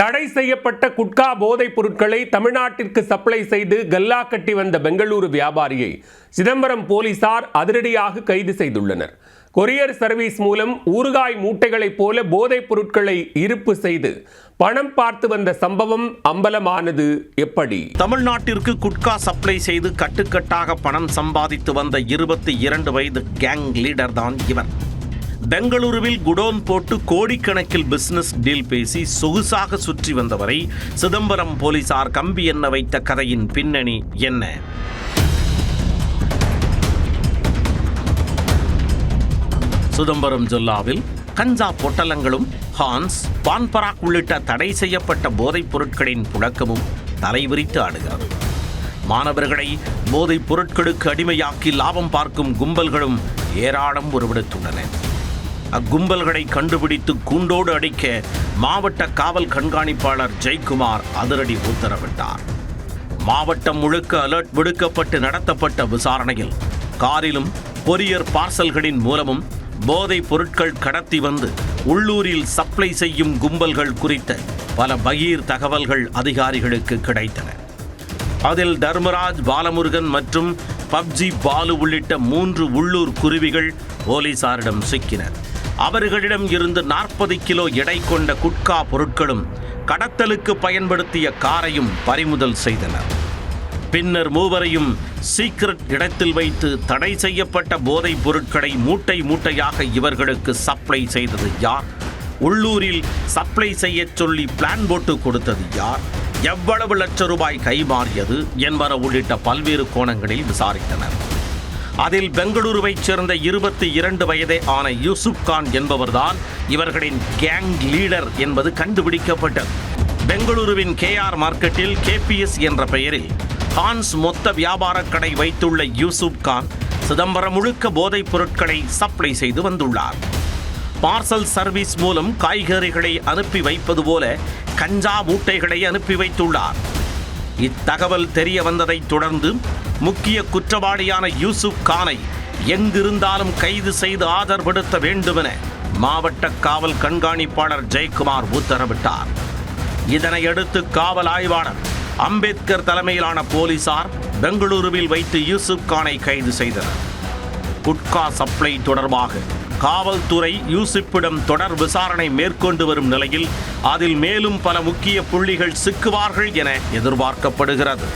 தடை செய்யப்பட்ட குட்கா போதைப் பொருட்களை தமிழ்நாட்டிற்கு சப்ளை செய்து கல்லா கட்டி வந்த பெங்களூரு வியாபாரியை சிதம்பரம் போலீசார் அதிரடியாக கைது செய்துள்ளனர். கொரியர் சர்வீஸ் மூலம் ஊறுகாய் மூட்டைகளைப் போல போதைப் பொருட்களை இருப்பு செய்து பணம் பார்த்து வந்த சம்பவம் அம்பலமானது எப்படி? தமிழ்நாட்டிற்கு குட்கா சப்ளை செய்து கட்டுக்கட்டாக பணம் சம்பாதித்து வந்த 22 வயது கேங் லீடர் தான் இவர். பெங்களூருவில் குடோன் போட்டு கோடிக்கணக்கில் பிசினஸ் டீல் பேசி சொகுசாக சுற்றி வந்தவரை சிதம்பரம் போலீசார் கம்பி எண்ண வைத்த கதையின் பின்னணி என்ன? சிதம்பரம் ஜில்லாவில் கஞ்சா பொட்டலங்களும் ஹான்ஸ், பான்பராக் உள்ளிட்ட தடை செய்யப்பட்ட போதைப் பொருட்களின் புழக்கமும் தலைவிரித்து ஆடுகிறது. மாணவர்களை போதைப் பொருட்களுக்கு அடிமையாக்கி லாபம் பார்க்கும் கும்பல்களும் ஏராளம் உருவெடுத்துள்ளன. அக்கும்பல்களை கண்டுபிடித்து கூண்டோடு அடிக்க மாவட்ட காவல் கண்காணிப்பாளர் ஜெயக்குமார் அதிரடி உத்தரவிட்டார். மாவட்டம் முழுக்க அலர்ட் விடுக்கப்பட்டு நடத்தப்பட்ட விசாரணையில் காரிலும் கொரியர் பார்சல்களின் மூலமும் போதைப் பொருட்கள் கடத்தி வந்து உள்ளூரில் சப்ளை செய்யும் கும்பல்கள் குறித்த பல பகீர் தகவல்கள் அதிகாரிகளுக்கு கிடைத்தன. அதில் தர்மராஜ், பாலமுருகன் மற்றும் பப்ஜி பாலு உள்ளிட்ட 3 உள்ளூர் குருவிகள் போலீசாரிடம் சிக்கினர். அவர்களிடம் இருந்து 40 கிலோ எடை கொண்ட குட்கா பொருட்களும் கடத்தலுக்கு பயன்படுத்திய காரையும் பறிமுதல் செய்தனர். பின்னர் மூவரையும் சீக்ரெட் இடத்தில் வைத்து தடை செய்யப்பட்ட போதைப் பொருட்களை மூட்டை மூட்டையாக இவர்களுக்கு சப்ளை செய்தது யார்? உள்ளூரில் சப்ளை செய்ய சொல்லி பிளான் போட்டு கொடுத்தது யார்? எவ்வளவு லட்சம் ரூபாய் கைமாறியது என்பன உள்ளிட்ட பல்வேறு கோணங்களில் விசாரித்தனர். அதில் பெங்களூருவைச் சேர்ந்த 22 வயதே ஆன யூசுப் கான் என்பவர்தான் இவர்களின் கேங் லீடர் என்பது கண்டுபிடிக்கப்பட்டது. பெங்களூருவின் KR மார்க்கெட்டில் KPS என்ற பெயரில் ஹான்ஸ் மொத்த வியாபார கடை வைத்துள்ள யூசுப் கான் சிதம்பரம் முழுக்க போதைப் பொருட்களை சப்ளை செய்து வந்துள்ளார். பார்சல் சர்வீஸ் மூலம் காய்கறிகளை அனுப்பி வைப்பது போல கஞ்சா மூட்டைகளை அனுப்பி வைத்துள்ளார். இத்தகவல் தெரிய வந்ததை தொடர்ந்து முக்கிய குற்றவாளியான யூசுப் கானை எங்கிருந்தாலும் கைது செய்து ஆஜர்படுத்த வேண்டுமென மாவட்ட காவல் கண்காணிப்பாளர் ஜெயக்குமார் உத்தரவிட்டார். இதனையடுத்து காவல் ஆய்வாளர் அம்பேத்கர் தலைமையிலான போலீசார் பெங்களூருவில் வைத்து யூசுப் கானை கைது செய்தனர். குட்கா சப்ளை தொடர்பாக காவல்துறை யூசுப்பிடம் தொடர் விசாரணை மேற்கொண்டு வரும் நிலையில் அதில் மேலும் பல முக்கிய புள்ளிகள் சிக்குவார்கள் என எதிர்பார்க்கப்படுகிறது.